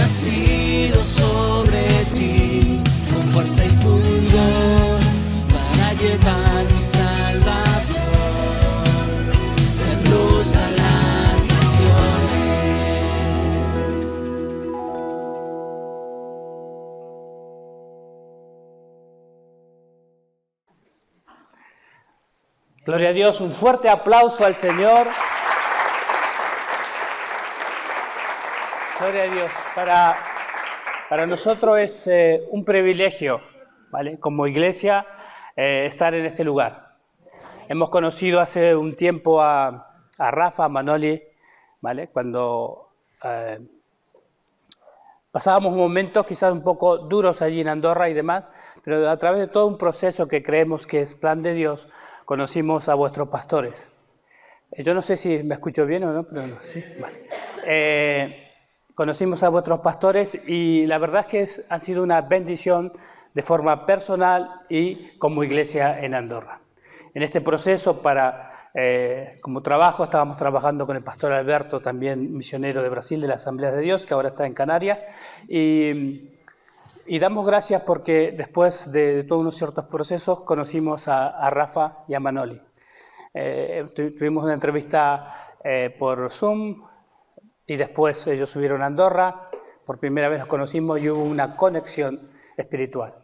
nacido sobre ti, con fuerza y fulgor, para llevar mi salvación, ser luz a las naciones. Gloria a Dios, un fuerte aplauso al Señor. Gloria a Dios. Para nosotros es un privilegio, ¿vale? Como iglesia, estar en este lugar. Hemos conocido hace un tiempo a Rafa, a Manoli, ¿vale? Cuando pasábamos momentos quizás un poco duros allí en Andorra y demás, pero a través de todo un proceso que creemos que es plan de Dios, conocimos a vuestros pastores. Yo no sé si me escucho bien o no, pero no, sí, vale. Conocimos a vuestros pastores y la verdad es que ha sido una bendición de forma personal y como iglesia en Andorra. En este proceso, como trabajo, estábamos trabajando con el pastor Alberto, también misionero de Brasil, de la Asamblea de Dios, que ahora está en Canarias, y damos gracias porque después de todos unos ciertos procesos conocimos a Rafa y a Manoli. Tuvimos una entrevista por Zoom y después ellos subieron a Andorra. Por primera vez nos conocimos y hubo una conexión espiritual.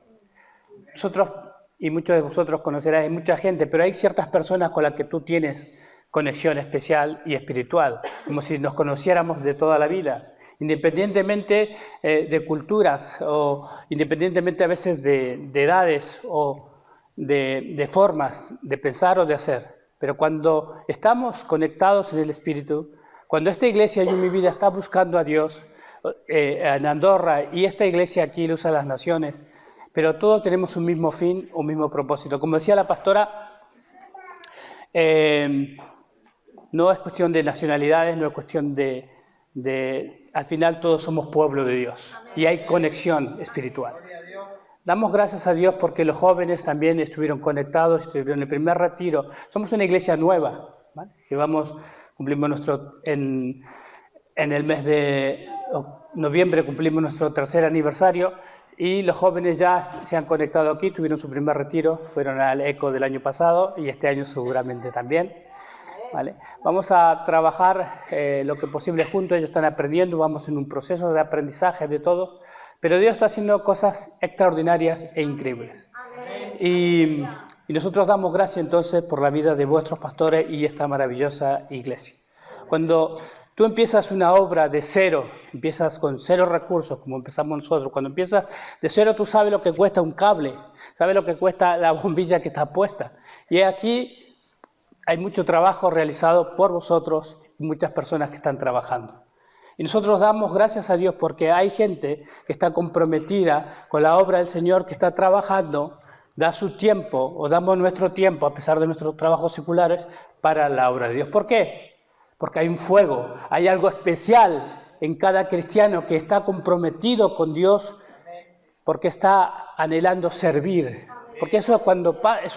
Nosotros, y muchos de vosotros conocerán, hay mucha gente, pero hay ciertas personas con las que tú tienes conexión especial y espiritual, como si nos conociéramos de toda la vida. Independientemente de culturas o independientemente a veces de edades o de formas de pensar o de hacer. Pero cuando estamos conectados en el Espíritu, cuando esta iglesia en mi vida está buscando a Dios en Andorra y esta iglesia aquí, Luz a las Naciones, pero todos tenemos un mismo fin, un mismo propósito. Como decía la pastora, no es cuestión de nacionalidades, no es cuestión al final todos somos pueblo de Dios y hay conexión espiritual. Damos gracias a Dios porque los jóvenes también estuvieron conectados, estuvieron en el primer retiro. Somos una iglesia nueva, ¿vale? Cumplimos en el mes de noviembre cumplimos nuestro tercer aniversario y los jóvenes ya se han conectado aquí, tuvieron su primer retiro, fueron al ECO del año pasado y este año seguramente también. ¿Vale? Vamos a trabajar lo que posible juntos, ellos están aprendiendo, vamos en un proceso de aprendizaje de todo, pero Dios está haciendo cosas extraordinarias e increíbles. Y nosotros damos gracias entonces por la vida de vuestros pastores y esta maravillosa iglesia. Cuando tú empiezas una obra de cero, empiezas con cero recursos, como empezamos nosotros, cuando empiezas de cero tú sabes lo que cuesta un cable, sabes lo que cuesta la bombilla que está puesta. Y aquí hay mucho trabajo realizado por vosotros y muchas personas que están trabajando. Y nosotros damos gracias a Dios porque hay gente que está comprometida con la obra del Señor, que está trabajando, da su tiempo o damos nuestro tiempo, a pesar de nuestros trabajos seculares, para la obra de Dios. ¿Por qué? Porque hay un fuego, hay algo especial en cada cristiano que está comprometido con Dios, porque está anhelando servir. Porque eso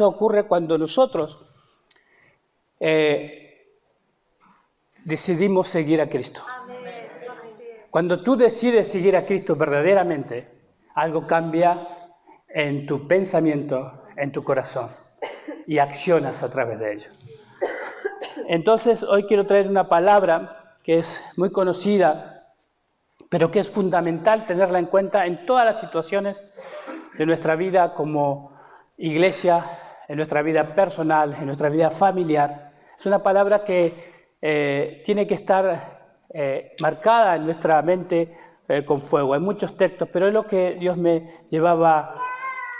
ocurre cuando nosotros decidimos seguir a Cristo. Cuando tú decides seguir a Cristo verdaderamente, algo cambia en tu pensamiento, en tu corazón, y accionas a través de ello. Entonces, hoy quiero traer una palabra que es muy conocida, pero que es fundamental tenerla en cuenta en todas las situaciones de nuestra vida como iglesia, en nuestra vida personal, en nuestra vida familiar. Es una palabra que tiene que estar marcada en nuestra mente con fuego. Hay muchos textos, pero es lo que Dios me llevaba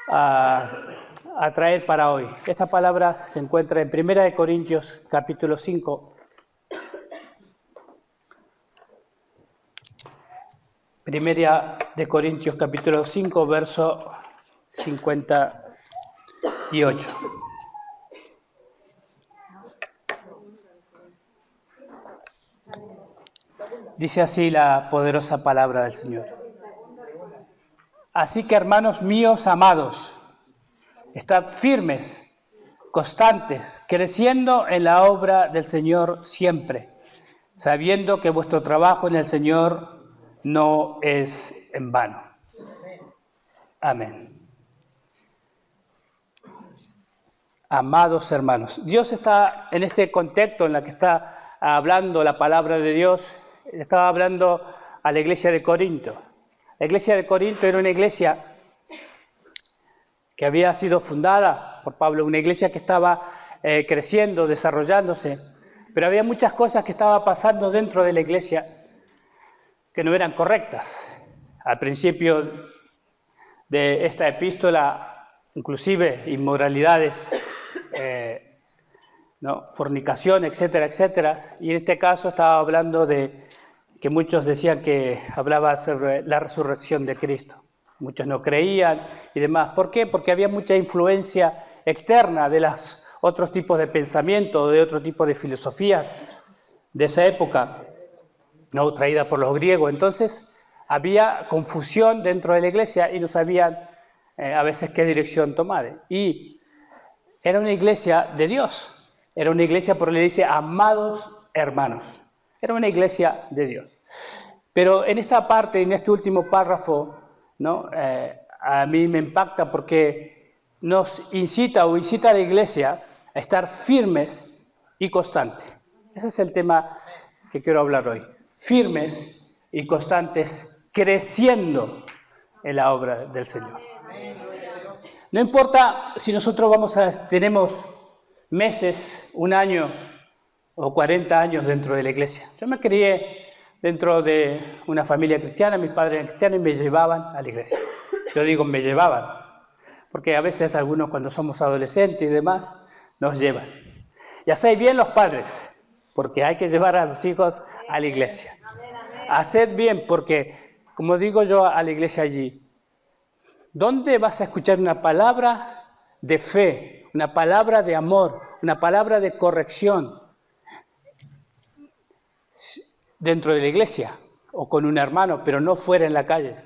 a traer para hoy. Esta palabra se encuentra en 1 Corintios capítulo 5. 1 Corintios capítulo 5, verso 58. Dice así la poderosa palabra del Señor. Así que, hermanos míos amados, estad firmes, constantes, creciendo en la obra del Señor siempre, sabiendo que vuestro trabajo en el Señor no es en vano. Amén. Amados hermanos, Dios está en este contexto en el que está hablando la palabra de Dios, estaba hablando a la iglesia de Corinto. La iglesia de Corinto era una iglesia que había sido fundada por Pablo, una iglesia que estaba creciendo, desarrollándose, pero había muchas cosas que estaban pasando dentro de la iglesia que no eran correctas. Al principio de esta epístola, inclusive inmoralidades, fornicación, etcétera, etcétera. Y en este caso estaba hablando de que muchos decían que hablaba sobre la resurrección de Cristo. Muchos no creían y demás. ¿Por qué? Porque había mucha influencia externa de los otros tipos de pensamiento, de otro tipo de filosofías de esa época, no traída por los griegos. Entonces había confusión dentro de la iglesia y no sabían a veces qué dirección tomar. Y era una iglesia de Dios. Era una iglesia, por le dice, amados hermanos. Era una iglesia de Dios. Pero en esta parte, en este último párrafo, a mí me impacta porque nos incita a la iglesia a estar firmes y constantes. Ese es el tema que quiero hablar hoy. Firmes y constantes, creciendo en la obra del Señor. No importa si nosotros tenemos meses, un año o 40 años dentro de la iglesia. Yo me crié dentro de una familia cristiana, mis padres eran cristianos y me llevaban a la iglesia. Yo digo me llevaban, porque a veces algunos cuando somos adolescentes y demás nos llevan. Y hacéis bien los padres, porque hay que llevar a los hijos a la iglesia. Haced bien, porque como digo yo a la iglesia allí, ¿dónde vas a escuchar una palabra de fe, una palabra de amor, una palabra de corrección? Dentro de la iglesia o con un hermano, pero no fuera en la calle.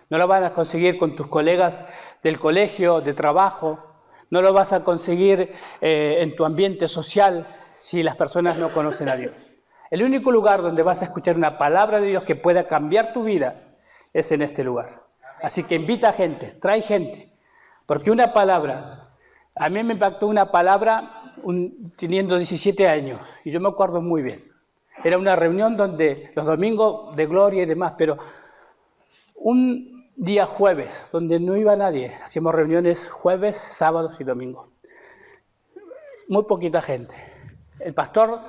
No lo vas a conseguir con tus colegas del colegio, de trabajo. No lo vas a conseguir en tu ambiente social si las personas no conocen a Dios. El único lugar donde vas a escuchar una palabra de Dios que pueda cambiar tu vida es en este lugar. Así que invita a gente, trae gente, porque una palabra, a mí me impactó una palabra teniendo 17 años, y yo me acuerdo muy bien. Era una reunión donde los domingos de gloria y demás, pero un día jueves, donde no iba nadie, hacíamos reuniones jueves, sábados y domingos. Muy poquita gente. El pastor,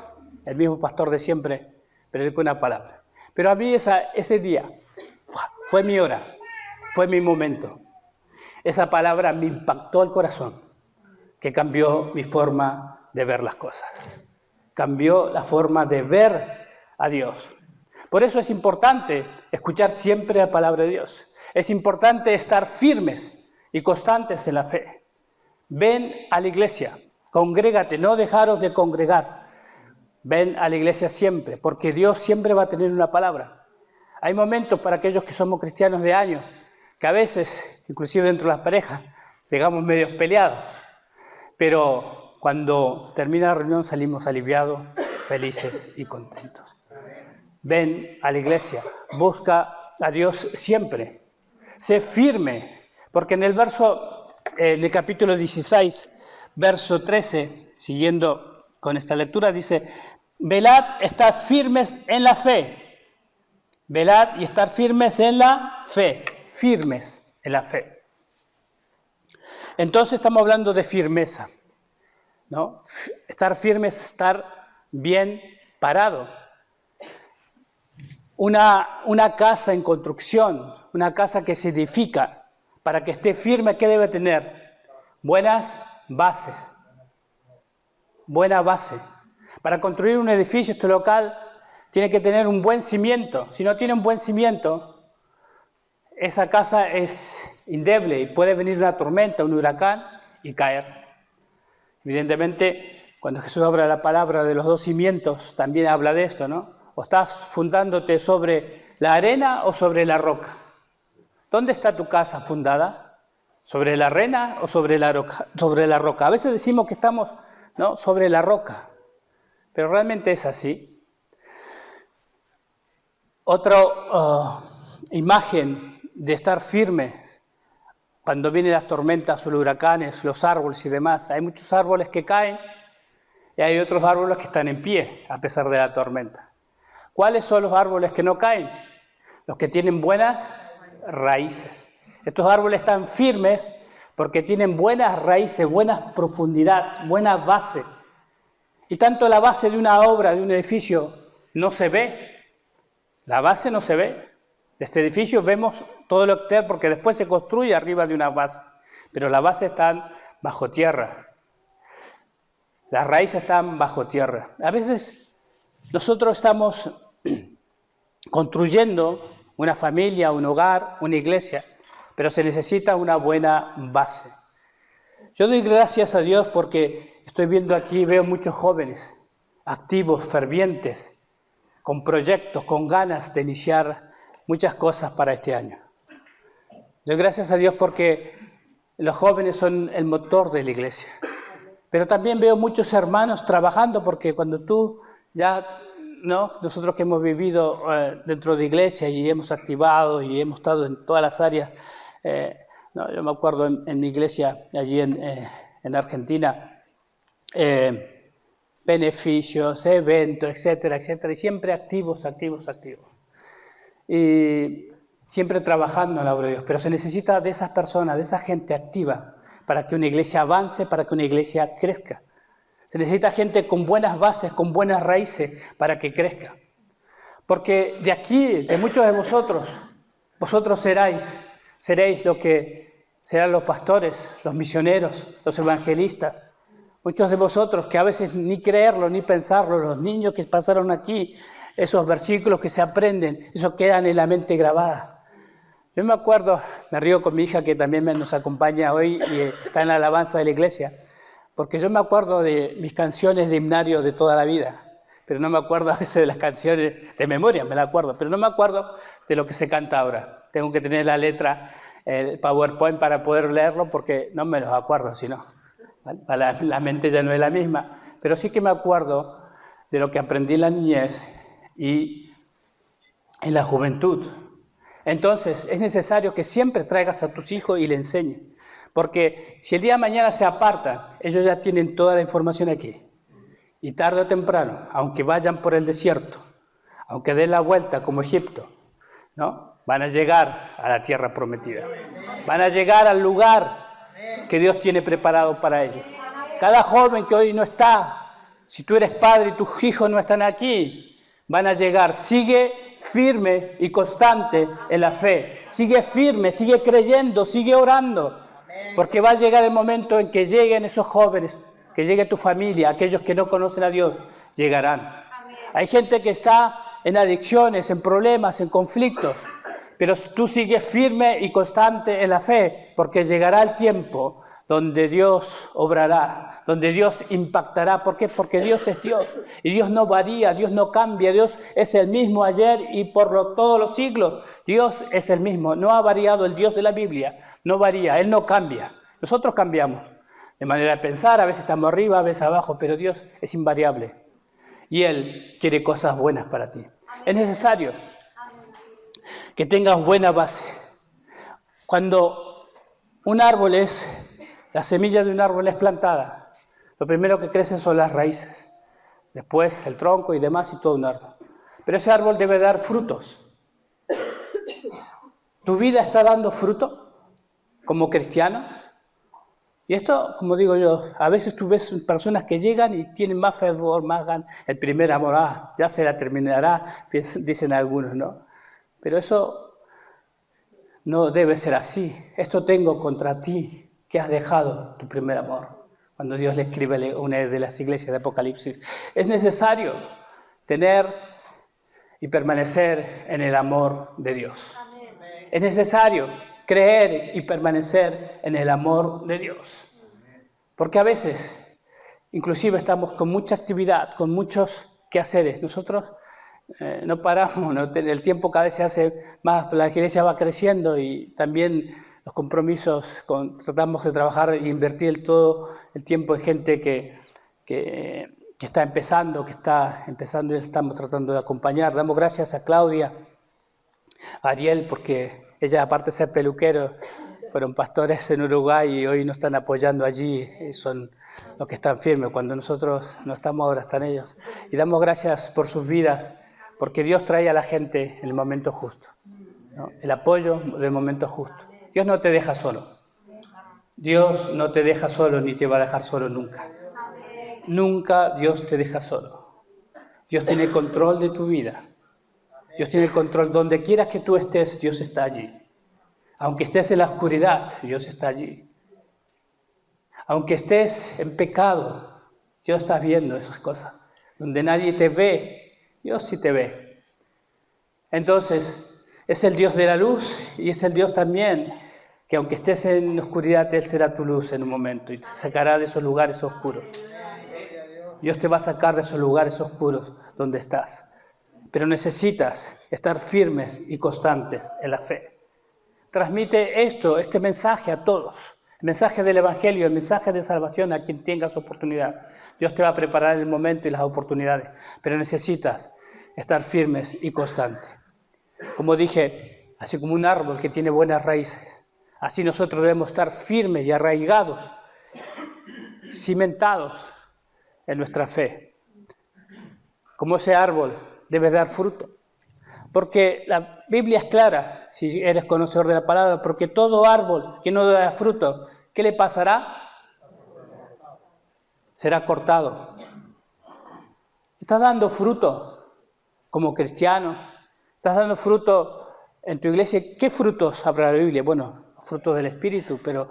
el mismo pastor de siempre, predicó una palabra. Pero a mí ese día fue mi hora. Fue mi momento. Esa palabra me impactó el corazón, que cambió mi forma de ver las cosas. Cambió la forma de ver a Dios. Por eso es importante escuchar siempre la palabra de Dios. Es importante estar firmes y constantes en la fe. Ven a la iglesia, congrégate, no dejaros de congregar. Ven a la iglesia siempre, porque Dios siempre va a tener una palabra. Hay momentos para aquellos que somos cristianos de años, que a veces, inclusive dentro de las parejas, llegamos medio peleados, pero cuando termina la reunión salimos aliviados, felices y contentos. Ven a la iglesia, busca a Dios siempre, sé firme, porque en el capítulo 16, verso 13, siguiendo con esta lectura, dice: velad, estad firmes en la fe. Velad y estar firmes en la fe. Firmes en la fe. Entonces estamos hablando de firmeza, ¿no? Estar firme es estar bien parado. Una casa en construcción, una casa que se edifica, para que esté firme, ¿qué debe tener? Buenas bases. Buena base. Para construir un edificio, este local, tiene que tener un buen cimiento. Si no tiene un buen cimiento, esa casa es endeble y puede venir una tormenta, un huracán y caer. Evidentemente, cuando Jesús habla la palabra de los dos cimientos, también habla de esto, ¿no? O estás fundándote sobre la arena o sobre la roca. ¿Dónde está tu casa fundada? ¿Sobre la arena o sobre la roca? Sobre la roca. A veces decimos que estamos, ¿no?, sobre la roca, pero realmente es así. Otro imagen de estar firmes cuando vienen las tormentas o los huracanes, los árboles y demás. Hay muchos árboles que caen y hay otros árboles que están en pie a pesar de la tormenta. ¿Cuáles son los árboles que no caen? Los que tienen buenas raíces. Estos árboles están firmes porque tienen buenas raíces, buena profundidad, buena base. Y tanto la base de una obra, de un edificio, no se ve. La base no se ve. De este edificio vemos todo lo exterior porque después se construye arriba de una base. Pero la base está bajo tierra. Las raíces están bajo tierra. A veces nosotros estamos construyendo una familia, un hogar, una iglesia, pero se necesita una buena base. Yo doy gracias a Dios porque estoy viendo aquí, veo muchos jóvenes activos, fervientes, con proyectos, con ganas de iniciar muchas cosas para este año. Doy gracias a Dios porque los jóvenes son el motor de la iglesia. Pero también veo muchos hermanos trabajando porque cuando tú ya, ¿no? Nosotros que hemos vivido dentro de iglesia y hemos activado y hemos estado en todas las áreas, no, yo me acuerdo en mi iglesia allí en Argentina, beneficios, eventos, etcétera, etcétera, y siempre activos. Y siempre trabajando en la obra de Dios, pero se necesita de esas personas, de esa gente activa, para que una iglesia avance, para que una iglesia crezca. Se necesita gente con buenas bases, con buenas raíces, para que crezca. Porque de aquí, de muchos de vosotros seréis lo que serán los pastores, los misioneros, los evangelistas. Muchos de vosotros que a veces ni creerlo, ni pensarlo, los niños que pasaron aquí, esos versículos que se aprenden, eso quedan en la mente grabada. Yo me acuerdo, me río con mi hija que también nos acompaña hoy y está en la alabanza de la iglesia, porque yo me acuerdo de mis canciones de himnario de toda la vida, pero no me acuerdo a veces de las canciones de memoria, me la acuerdo, pero no me acuerdo de lo que se canta ahora. Tengo que tener la letra, el PowerPoint para poder leerlo porque no me los acuerdo, si no, ¿vale? La mente ya no es la misma, pero sí que me acuerdo de lo que aprendí en la niñez y en la juventud. Entonces, es necesario que siempre traigas a tus hijos y le enseñes. Porque si el día de mañana se apartan, ellos ya tienen toda la información aquí. Y tarde o temprano, aunque vayan por el desierto, aunque den la vuelta como Egipto, ¿no? Van a llegar a la tierra prometida. Van a llegar al lugar que Dios tiene preparado para ellos. Cada joven que hoy no está, si tú eres padre y tus hijos no están aquí, van a llegar. Sigue firme y constante en la fe. Sigue firme, sigue creyendo, sigue orando. Porque va a llegar el momento en que lleguen esos jóvenes, que llegue tu familia, aquellos que no conocen a Dios, llegarán. Hay gente que está en adicciones, en problemas, en conflictos, pero tú sigues firme y constante en la fe, porque llegará el tiempo donde Dios obrará, donde Dios impactará. ¿Por qué? Porque Dios es Dios y Dios no varía, Dios no cambia, Dios es el mismo ayer y por todos los siglos. Dios es el mismo, no ha variado el Dios de la Biblia, no varía, Él no cambia. Nosotros cambiamos de manera de pensar, a veces estamos arriba, a veces abajo, pero Dios es invariable y Él quiere cosas buenas para ti. Es necesario que tengas buena base. Cuando un árbol la semilla de un árbol es plantada, lo primero que crece son las raíces, después el tronco y demás y todo un árbol. Pero ese árbol debe dar frutos. ¿Tu vida está dando fruto como cristiano? Y esto, como digo yo, a veces tú ves personas que llegan y tienen más fervor, más ganas. El primer amor, ya se la terminará, dicen algunos, ¿no? Pero eso no debe ser así. Esto tengo contra ti, que has dejado tu primer amor. Cuando Dios le escribe a una de las iglesias de Apocalipsis, es necesario tener y permanecer en el amor de Dios. Es necesario creer y permanecer en el amor de Dios. Porque a veces, inclusive estamos con mucha actividad, con muchos quehaceres. Nosotros no paramos, ¿no? El tiempo cada vez se hace más, la iglesia va creciendo y también los compromisos, tratamos de trabajar e invertir todo el tiempo en gente que está empezando y estamos tratando de acompañar. Damos gracias a Claudia a Ariel, porque ella, aparte de ser peluquero, fueron pastores en Uruguay y hoy nos están apoyando allí, y son los que están firmes. Cuando nosotros no estamos, ahora están ellos. Y damos gracias por sus vidas, porque Dios trae a la gente en el momento justo, ¿no? El apoyo del momento justo. Dios no te deja solo. Dios no te deja solo ni te va a dejar solo nunca. Nunca Dios te deja solo. Dios tiene control de tu vida. Dios tiene control. Donde quieras que tú estés, Dios está allí. Aunque estés en la oscuridad, Dios está allí. Aunque estés en pecado, Dios está viendo esas cosas. Donde nadie te ve, Dios sí te ve. Entonces, es el Dios de la luz y es el Dios también que aunque estés en la oscuridad, Él será tu luz en un momento y te sacará de esos lugares oscuros. Dios te va a sacar de esos lugares oscuros donde estás. Pero necesitas estar firmes y constantes en la fe. Transmite este mensaje a todos. El mensaje del Evangelio, el mensaje de salvación a quien tengas oportunidad. Dios te va a preparar el momento y las oportunidades. Pero necesitas estar firmes y constantes. Como dije, así como un árbol que tiene buenas raíces, así nosotros debemos estar firmes y arraigados, cimentados en nuestra fe. Como ese árbol debe dar fruto. Porque la Biblia es clara, si eres conocedor de la palabra, porque todo árbol que no da fruto, ¿qué le pasará? Será cortado. ¿Estás dando fruto como cristiano? ¿Estás dando fruto en tu iglesia? ¿Qué frutos habrá la Biblia? Bueno, frutos del Espíritu, pero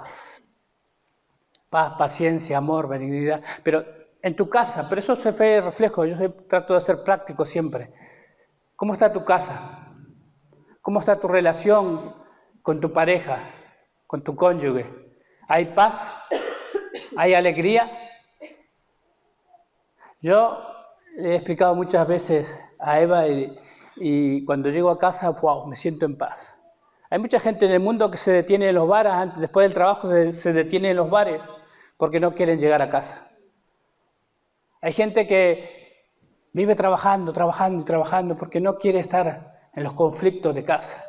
paz, paciencia, amor, benignidad. Pero en tu casa, pero eso se ve reflejo. Yo trato de ser práctico siempre. ¿Cómo está tu casa? ¿Cómo está tu relación con tu pareja, con tu cónyuge? ¿Hay paz? ¿Hay alegría? Yo le he explicado muchas veces a Eva y cuando llego a casa, wow, me siento en paz. Hay mucha gente en el mundo que se detiene en los bares, después del trabajo se detiene en los bares porque no quieren llegar a casa. Hay gente que vive trabajando porque no quiere estar en los conflictos de casa.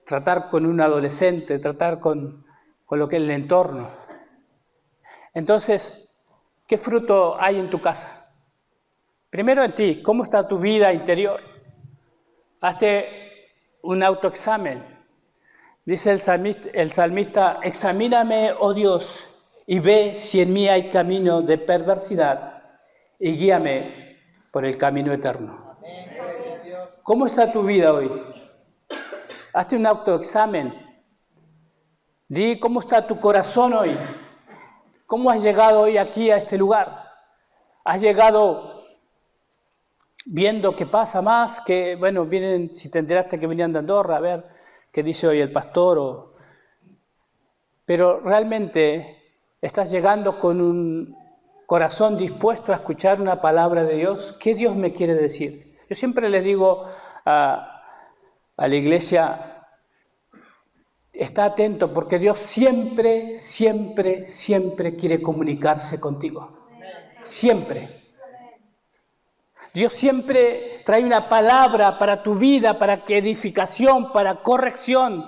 Tratar con un adolescente, tratar con lo que es el entorno. Entonces, ¿qué fruto hay en tu casa? Primero en ti, ¿cómo está tu vida interior? Hazte un autoexamen. Dice el salmista, examíname, oh Dios, y ve si en mí hay camino de perversidad y guíame por el camino eterno. ¿Cómo está tu vida hoy? Hazte un autoexamen. Di cómo está tu corazón hoy. ¿Cómo has llegado hoy aquí a este lugar? ¿Has llegado viendo qué pasa más? Que, bueno, vienen, si te enteraste que venían de Andorra, a ver qué dice hoy el pastor. Pero realmente estás llegando con un corazón dispuesto a escuchar una palabra de Dios. ¿Qué Dios me quiere decir? Yo siempre les digo a la iglesia, está atento porque Dios siempre quiere comunicarse contigo. Siempre. Dios siempre trae una palabra para tu vida, para que edificación, para corrección,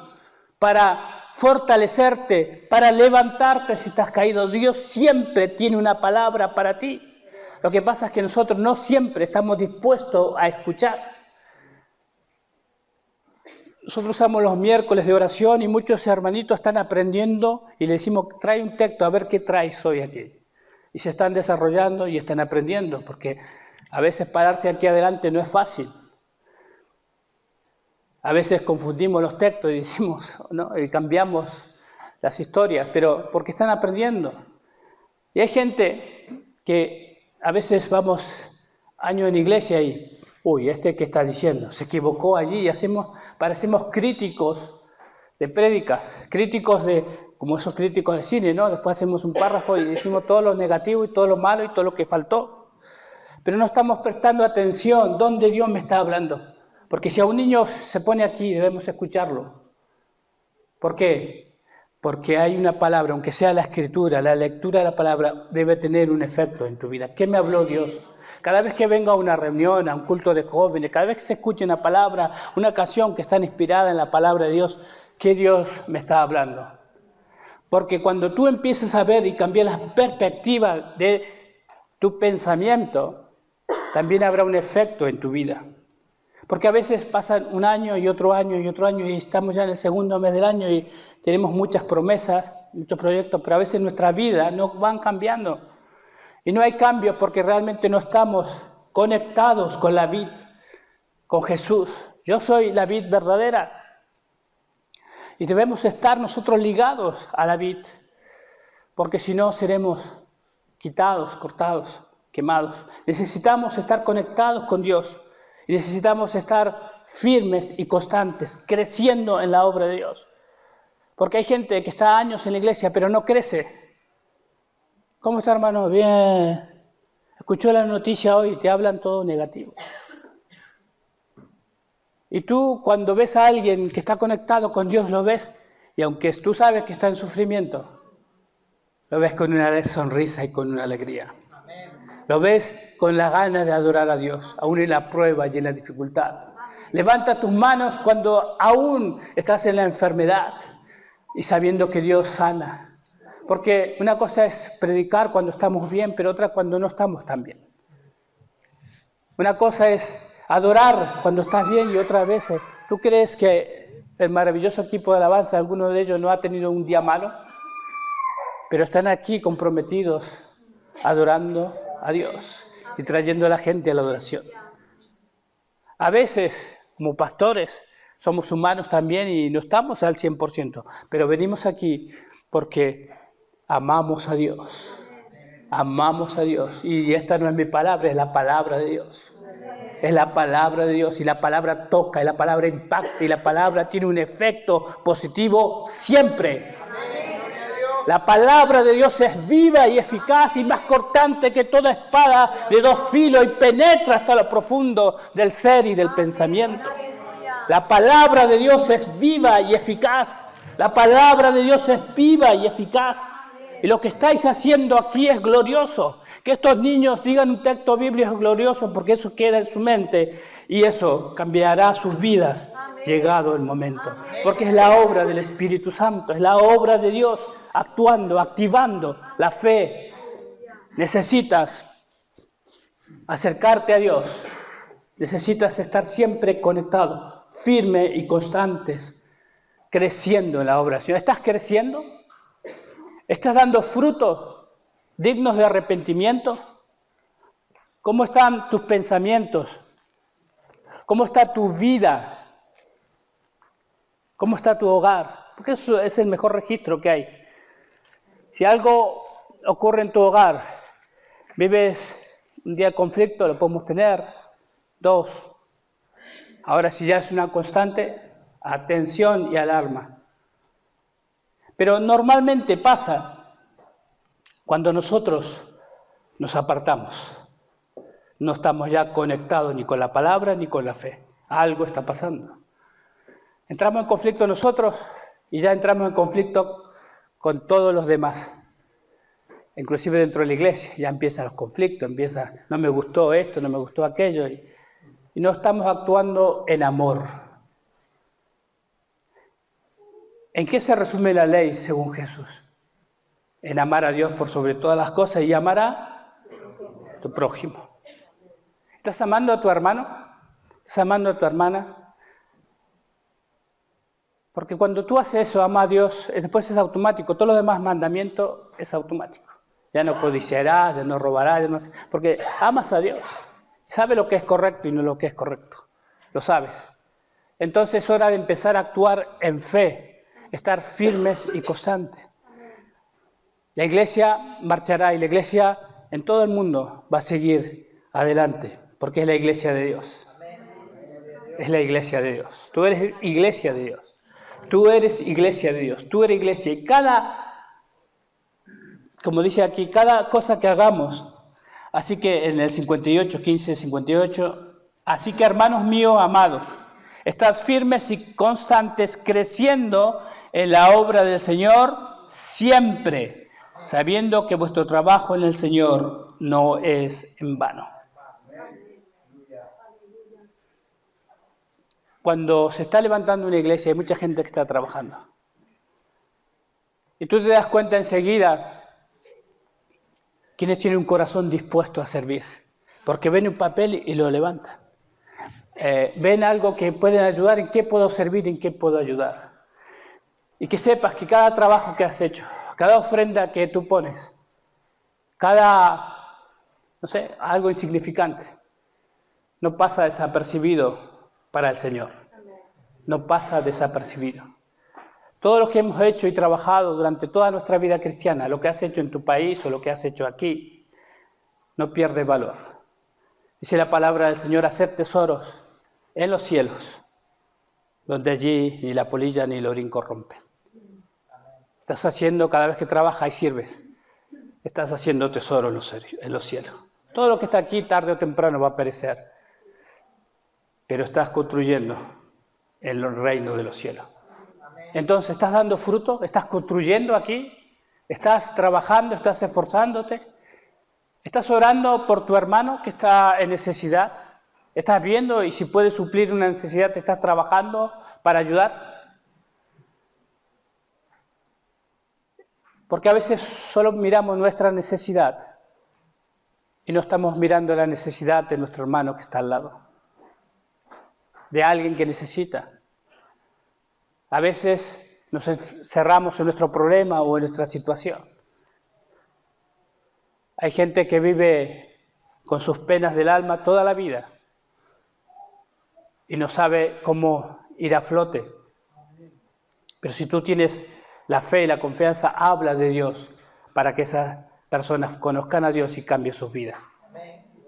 para fortalecerte, para levantarte si estás caído. Dios siempre tiene una palabra para ti. Lo que pasa es que nosotros no siempre estamos dispuestos a escuchar. Nosotros usamos los miércoles de oración y muchos hermanitos están aprendiendo y le decimos, trae un texto, a ver qué traes hoy aquí. Y se están desarrollando y están aprendiendo, porque a veces pararse aquí adelante no es fácil. A veces confundimos los textos y decimos, ¿no? Y cambiamos las historias, pero porque están aprendiendo. Y hay gente que a veces vamos años en iglesia y, ¿qué está diciendo? Se equivocó allí y parecemos críticos de prédicas, críticos como esos críticos de cine, ¿no? Después hacemos un párrafo y decimos todo lo negativo y todo lo malo y todo lo que faltó. Pero no estamos prestando atención dónde Dios me está hablando. Porque si a un niño se pone aquí, debemos escucharlo. ¿Por qué? Porque hay una palabra, aunque sea la escritura, la lectura de la palabra debe tener un efecto en tu vida. ¿Qué me habló Dios? Cada vez que venga a una reunión, a un culto de jóvenes, cada vez que se escuche una palabra, una canción que está inspirada en la palabra de Dios, ¿qué Dios me está hablando? Porque cuando tú empiezas a ver y cambiar la perspectiva de tu pensamiento, también habrá un efecto en tu vida. Porque a veces pasan un año y otro año y otro año y estamos ya en el segundo mes del año y tenemos muchas promesas, muchos proyectos, pero a veces nuestra vida no van cambiando. Y no hay cambios porque realmente no estamos conectados con la vid, con Jesús. Yo soy la vid verdadera. Y debemos estar nosotros ligados a la vid, porque si no seremos quitados, cortados, quemados. Necesitamos estar conectados con Dios y necesitamos estar firmes y constantes, creciendo en la obra de Dios. Porque hay gente que está años en la iglesia pero no crece. ¿Cómo está, hermano? Bien. Escuchó la noticia hoy y te hablan todo negativo. Y tú cuando ves a alguien que está conectado con Dios lo ves y aunque tú sabes que está en sufrimiento, lo ves con una sonrisa y con una alegría. Lo ves con la gana de adorar a Dios, aún en la prueba y en la dificultad. Levanta tus manos cuando aún estás en la enfermedad y sabiendo que Dios sana. Porque una cosa es predicar cuando estamos bien, pero otra cuando no estamos tan bien. Una cosa es adorar cuando estás bien y otra vez, ¿tú crees que el maravilloso equipo de alabanza, alguno de ellos no ha tenido un día malo? Pero están aquí comprometidos, adorando a Dios y trayendo a la gente a la adoración. A veces, como pastores, somos humanos también y no estamos al 100%, pero venimos aquí porque amamos a Dios. Amamos a Dios. Y esta no es mi palabra, es la palabra de Dios. Es la palabra de Dios y la palabra toca, y la palabra impacta, y la palabra tiene un efecto positivo siempre. La palabra de Dios es viva y eficaz y más cortante que toda espada de dos filos y penetra hasta lo profundo del ser y del pensamiento. La palabra de Dios es viva y eficaz. La palabra de Dios es viva y eficaz. Y lo que estáis haciendo aquí es glorioso. Que estos niños digan un texto bíblico es glorioso porque eso queda en su mente y eso cambiará sus vidas llegado el momento. Porque es la obra del Espíritu Santo, es la obra de Dios actuando, activando la fe. Necesitas acercarte a Dios, necesitas estar siempre conectado, firme y constantes, creciendo en la obra. ¿Estás creciendo? ¿Estás dando frutos dignos de arrepentimiento? ¿Cómo están tus pensamientos? ¿Cómo está tu vida? ¿Cómo está tu hogar? Porque eso es el mejor registro que hay. Si algo ocurre en tu hogar, vives un día de conflicto, lo podemos tener, 2. Ahora si ya es una constante, atención y alarma. Pero normalmente pasa cuando nosotros nos apartamos. No estamos ya conectados ni con la palabra ni con la fe. Algo está pasando. Entramos en conflicto nosotros y ya entramos en conflicto con todos los demás. Inclusive dentro de la iglesia ya empiezan los conflictos, no me gustó esto, no me gustó aquello. Y no estamos actuando en amor. ¿En qué se resume la ley según Jesús? En amar a Dios por sobre todas las cosas y amar a tu prójimo. ¿Estás amando a tu hermano? ¿Estás amando a tu hermana? Porque cuando tú haces eso, ama a Dios, después es automático. Todos los demás mandamientos es automático. Ya no codiciarás, ya no robarás, ya no... porque amas a Dios. Sabe lo que es correcto y no lo que es correcto. Lo sabes. Entonces es hora de empezar a actuar en fe, estar firmes y constantes. La iglesia marchará y la iglesia en todo el mundo va a seguir adelante, porque es la iglesia de Dios. Es la iglesia de Dios. Tú eres iglesia de Dios. Tú eres iglesia de Dios. Tú eres iglesia. Y como dice aquí, cada cosa que hagamos, así que en el 58, 15, 58, así que hermanos míos amados, Estad firmes y constantes, creciendo en la obra del Señor siempre, sabiendo que vuestro trabajo en el Señor no es en vano. Cuando se está levantando una iglesia hay mucha gente que está trabajando. Y tú te das cuenta enseguida quienes tienen un corazón dispuesto a servir. Porque ven un papel y lo levantan. Ven algo que pueden ayudar, en qué puedo servir, en qué puedo ayudar. Y que sepas que cada trabajo que has hecho, cada ofrenda que tú pones, cada, no sé, algo insignificante, no pasa desapercibido para el Señor. No pasa desapercibido. Todo lo que hemos hecho y trabajado durante toda nuestra vida cristiana, lo que has hecho en tu país o lo que has hecho aquí, no pierde valor. Dice la palabra del Señor, hacer tesoros en los cielos, donde allí ni la polilla ni el orín corrompen. Estás haciendo, cada vez que trabajas y sirves, estás haciendo tesoro en los cielos. Todo lo que está aquí tarde o temprano va a perecer, pero estás construyendo el reino de los cielos. Entonces, ¿estás dando fruto? ¿Estás construyendo aquí? ¿Estás trabajando? ¿Estás esforzándote? ¿Estás orando por tu hermano que está en necesidad? ¿Estás viendo y si puedes suplir una necesidad, te estás trabajando para ayudar? Porque a veces solo miramos nuestra necesidad y no estamos mirando la necesidad de nuestro hermano que está al lado, de alguien que necesita. A veces nos encerramos en nuestro problema o en nuestra situación. Hay gente que vive con sus penas del alma toda la vida y no sabe cómo ir a flote. Pero si tú tienes la fe y la confianza, habla de Dios para que esas personas conozcan a Dios y cambien sus vidas.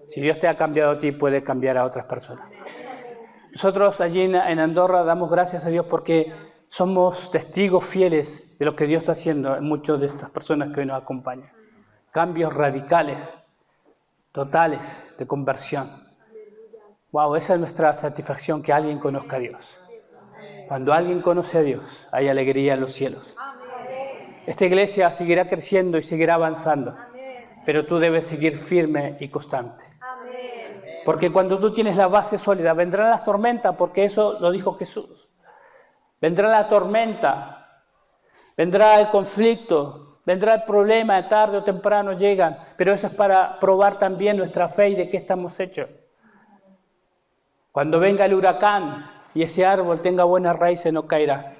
Si Dios te ha cambiado a ti, puede cambiar a otras personas. Nosotros allí en Andorra damos gracias a Dios porque somos testigos fieles de lo que Dios está haciendo en muchas de estas personas que hoy nos acompañan. Cambios radicales, totales de conversión. Wow, esa es nuestra satisfacción, que alguien conozca a Dios. Cuando alguien conoce a Dios, hay alegría en los cielos. Esta iglesia seguirá creciendo y seguirá avanzando, pero tú debes seguir firme y constante. Porque cuando tú tienes la base sólida, vendrán las tormentas, porque eso lo dijo Jesús. Vendrá la tormenta, vendrá el conflicto, vendrá el problema, tarde o temprano llegan, pero eso es para probar también nuestra fe y de qué estamos hechos. Cuando venga el huracán y ese árbol tenga buenas raíces, no caerá.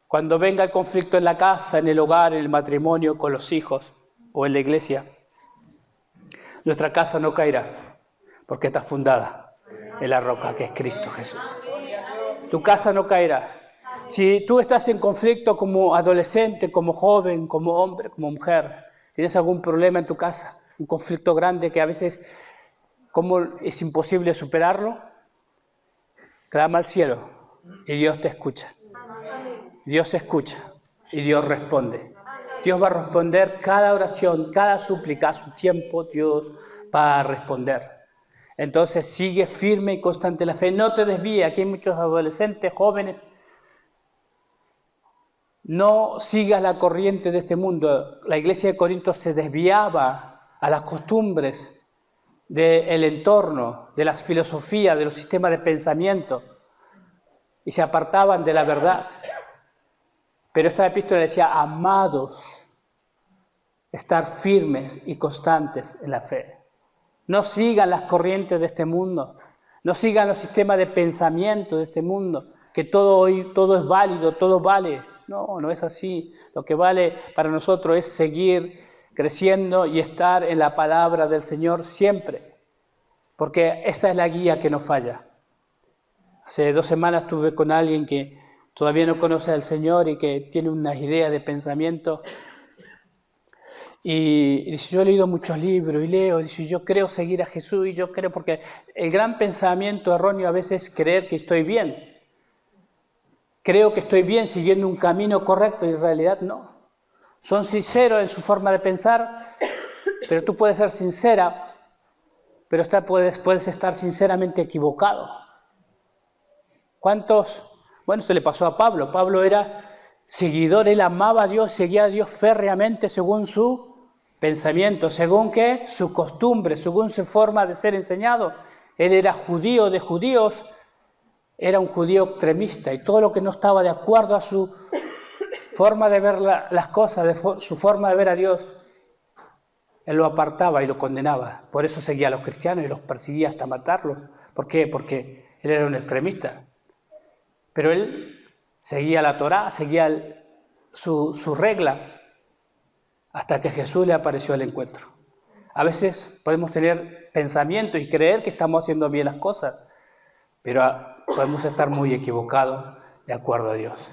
Cuando venga el conflicto en la casa, en el hogar, en el matrimonio, con los hijos o en la iglesia, nuestra casa no caerá, porque está fundada en la roca que es Cristo Jesús. Tu casa no caerá. Si tú estás en conflicto como adolescente, como joven, como hombre, como mujer, tienes algún problema en tu casa, un conflicto grande que a veces ¿cómo es imposible superarlo? Clama al cielo y Dios te escucha. Dios escucha y Dios responde. Dios va a responder cada oración, cada súplica a su tiempo. Dios va a responder. Entonces sigue firme y constante la fe. No te desvíes. Aquí hay muchos adolescentes, jóvenes. No sigas la corriente de este mundo. La iglesia de Corinto se desviaba a las costumbres del entorno, de las filosofías, de los sistemas de pensamiento y se apartaban de la verdad. Pero esta epístola decía, amados, estar firmes y constantes en la fe. No sigan las corrientes de este mundo, no sigan los sistemas de pensamiento de este mundo, que todo es válido, todo vale. No, no es así. Lo que vale para nosotros es seguir creciendo y estar en la palabra del Señor siempre, porque esa es la guía que nos falla. Hace 2 semanas estuve con alguien que todavía no conoce al Señor y que tiene unas ideas de pensamiento. Y dice, yo he leído muchos libros y leo, dice, yo creo seguir a Jesús y yo creo, porque el gran pensamiento erróneo a veces es creer que estoy bien. Creo que estoy bien siguiendo un camino correcto y en realidad no. Son sinceros en su forma de pensar, pero tú puedes ser sincera, pero puedes estar sinceramente equivocado. ¿Cuántos? Bueno, se le pasó a Pablo. Pablo era seguidor, él amaba a Dios, seguía a Dios férreamente según su pensamiento, según ¿qué? Su costumbre, según su forma de ser enseñado. Él era judío de judíos, era un judío extremista y todo lo que no estaba de acuerdo a su forma de ver las cosas, su forma de ver a Dios, él lo apartaba y lo condenaba. Por eso seguía a los cristianos y los perseguía hasta matarlos. ¿Por qué? Porque él era un extremista. Pero él seguía la Torá, seguía su regla, hasta que Jesús le apareció al encuentro. A veces podemos tener pensamientos y creer que estamos haciendo bien las cosas, pero podemos estar muy equivocados de acuerdo a Dios.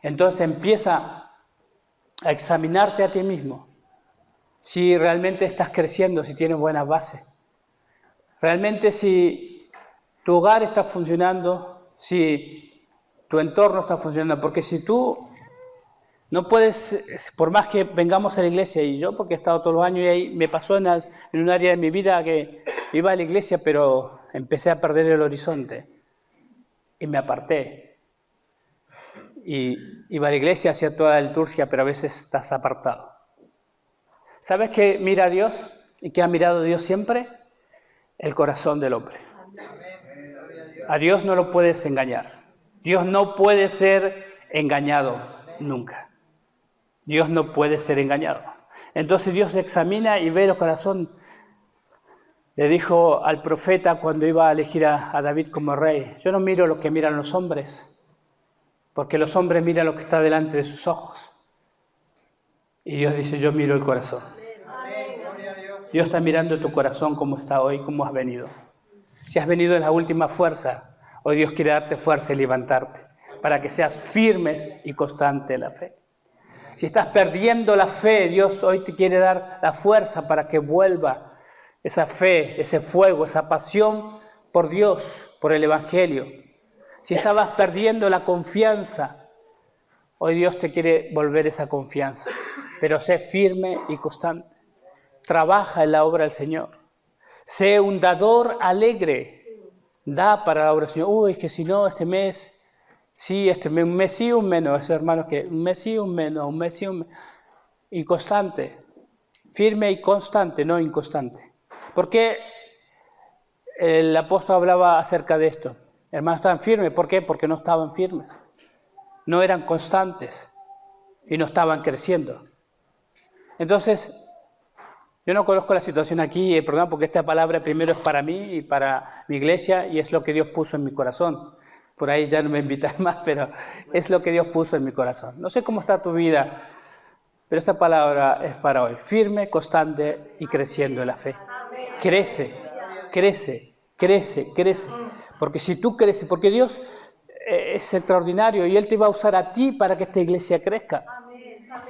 Entonces empieza a examinarte a ti mismo, si realmente estás creciendo, si tienes buenas bases, realmente si tu hogar está funcionando, si tu entorno está funcionando, porque si tú no puedes, por más que vengamos a la iglesia, y yo porque he estado todos los años y ahí me pasó en un área de mi vida que iba a la iglesia, pero empecé a perder el horizonte y me aparté. Y iba a la iglesia, hacía toda la liturgia, pero a veces estás apartado. ¿Sabes qué mira Dios y qué ha mirado Dios siempre? El corazón del hombre. A Dios no lo puedes engañar. Dios no puede ser engañado nunca. Dios no puede ser engañado. Entonces Dios examina y ve el corazón. Le dijo al profeta cuando iba a elegir a David como rey: yo no miro lo que miran los hombres, porque los hombres miran lo que está delante de sus ojos. Y Dios dice: yo miro el corazón. Dios está mirando tu corazón, cómo está hoy, cómo has venido. Si has venido en la última fuerza, hoy Dios quiere darte fuerza y levantarte, para que seas firmes y constante en la fe. Si estás perdiendo la fe, Dios hoy te quiere dar la fuerza para que vuelva esa fe, ese fuego, esa pasión por Dios, por el Evangelio. Si estabas perdiendo la confianza, hoy Dios te quiere volver esa confianza. Pero sé firme y constante. Trabaja en la obra del Señor. Sé un dador alegre. Da para la obra del Señor. Uy, es que si no, este mes... Sí, un mes sí, un menos. Esos hermanos que un mes sí, un menos, un mes sí, un menos. Y constante. Firme y constante, no inconstante. ¿Por qué el apóstol hablaba acerca de esto? Hermanos, estaban firmes. ¿Por qué? Porque no estaban firmes. No eran constantes. Y no estaban creciendo. Entonces, yo no conozco la situación aquí, el programa, porque esta palabra primero es para mí y para mi iglesia, y es lo que Dios puso en mi corazón. Por ahí ya no me invitan más, pero es lo que Dios puso en mi corazón. No sé cómo está tu vida, pero esta palabra es para hoy. Firme, constante y creciendo en la fe. Crece, crece, crece, crece. Porque si tú creces, porque Dios es extraordinario y Él te va a usar a ti para que esta iglesia crezca.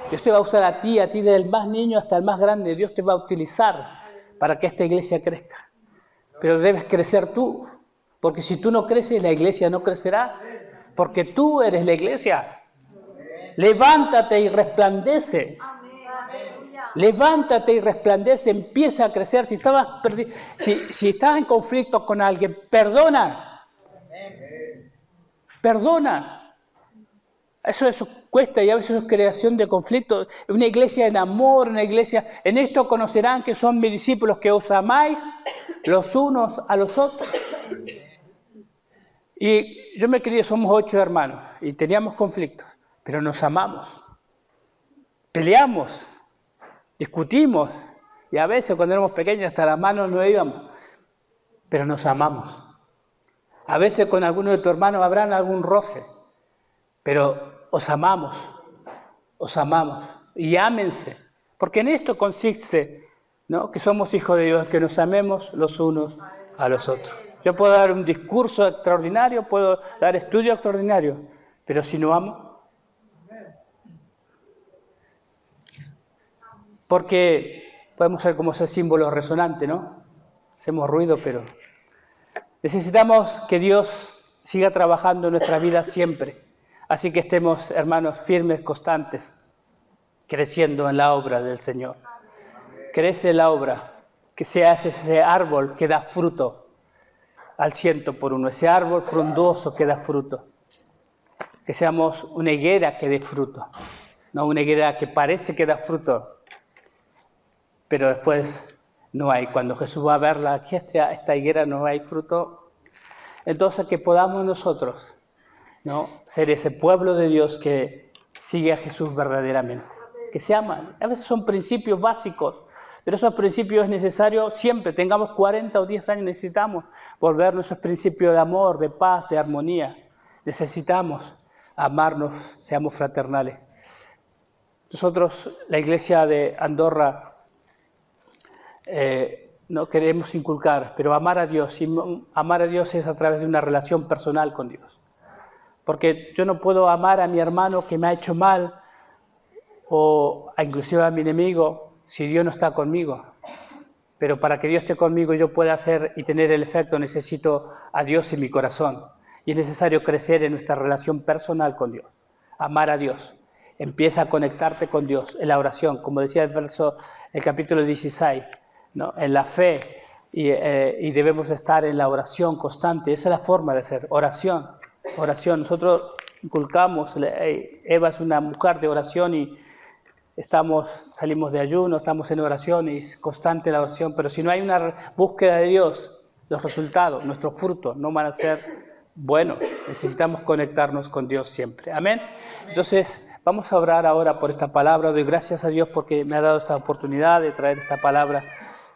Dios te va a usar a ti desde el más niño hasta el más grande. Dios te va a utilizar para que esta iglesia crezca. Pero debes crecer tú. Porque si tú no creces, la iglesia no crecerá. Porque tú eres la iglesia. Levántate y resplandece. Levántate y resplandece. Empieza a crecer. Si estás en conflicto con alguien, perdona. Perdona. Eso cuesta y a veces es creación de conflictos. Una iglesia en amor, una iglesia... En esto conocerán que son mis discípulos, que os amáis los unos a los otros. Y yo me crié, somos 8 hermanos y teníamos conflictos, pero nos amamos. Peleamos, discutimos y a veces cuando éramos pequeños hasta las manos no íbamos, pero nos amamos. A veces con alguno de tus hermanos habrá algún roce, pero os amamos y ámense, porque en esto consiste, ¿no?, que somos hijos de Dios, que nos amemos los unos a los otros. Yo puedo dar un discurso extraordinario, puedo dar estudio extraordinario, pero si no amo, porque podemos ser como ese símbolo resonante, ¿no? Hacemos ruido, pero necesitamos que Dios siga trabajando en nuestra vida siempre. Así que estemos, hermanos, firmes, constantes, creciendo en la obra del Señor. Crece la obra, que se hace ese árbol que da fruto. al 100%, ese árbol frondoso que da fruto. Que seamos una higuera que dé fruto, no una higuera que parece que da fruto, pero después no hay. Cuando Jesús va a verla, aquí esta higuera no hay fruto. Entonces que podamos nosotros, ¿no?, ser ese pueblo de Dios que sigue a Jesús verdaderamente, que se aman. A veces son principios básicos, pero esos principios es necesario siempre, tengamos 40 o 10 años, necesitamos volver nuestros principios de amor, de paz, de armonía. Necesitamos amarnos, seamos fraternales. Nosotros, la iglesia de Andorra, no queremos inculcar, pero amar a Dios, y amar a Dios es a través de una relación personal con Dios. Porque yo no puedo amar a mi hermano que me ha hecho mal, o inclusive a mi enemigo, si Dios no está conmigo. Pero para que Dios esté conmigo y yo pueda hacer y tener el efecto, necesito a Dios en mi corazón. Y es necesario crecer en nuestra relación personal con Dios, amar a Dios. Empieza a conectarte con Dios en la oración, como decía el capítulo 16, ¿no?, en la fe, y debemos estar en la oración constante. Esa es la forma de ser, oración. Nosotros inculcamos, Eva es una mujer de oración y salimos de ayuno, estamos en oración y es constante la oración, pero si no hay una búsqueda de Dios, los resultados, nuestros frutos no van a ser buenos. Necesitamos conectarnos con Dios siempre. Amén. Entonces, vamos a orar ahora por esta palabra. Doy gracias a Dios porque me ha dado esta oportunidad de traer esta palabra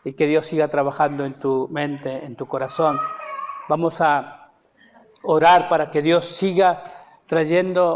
y que Dios siga trabajando en tu mente, en tu corazón. Vamos a orar para que Dios siga trayendo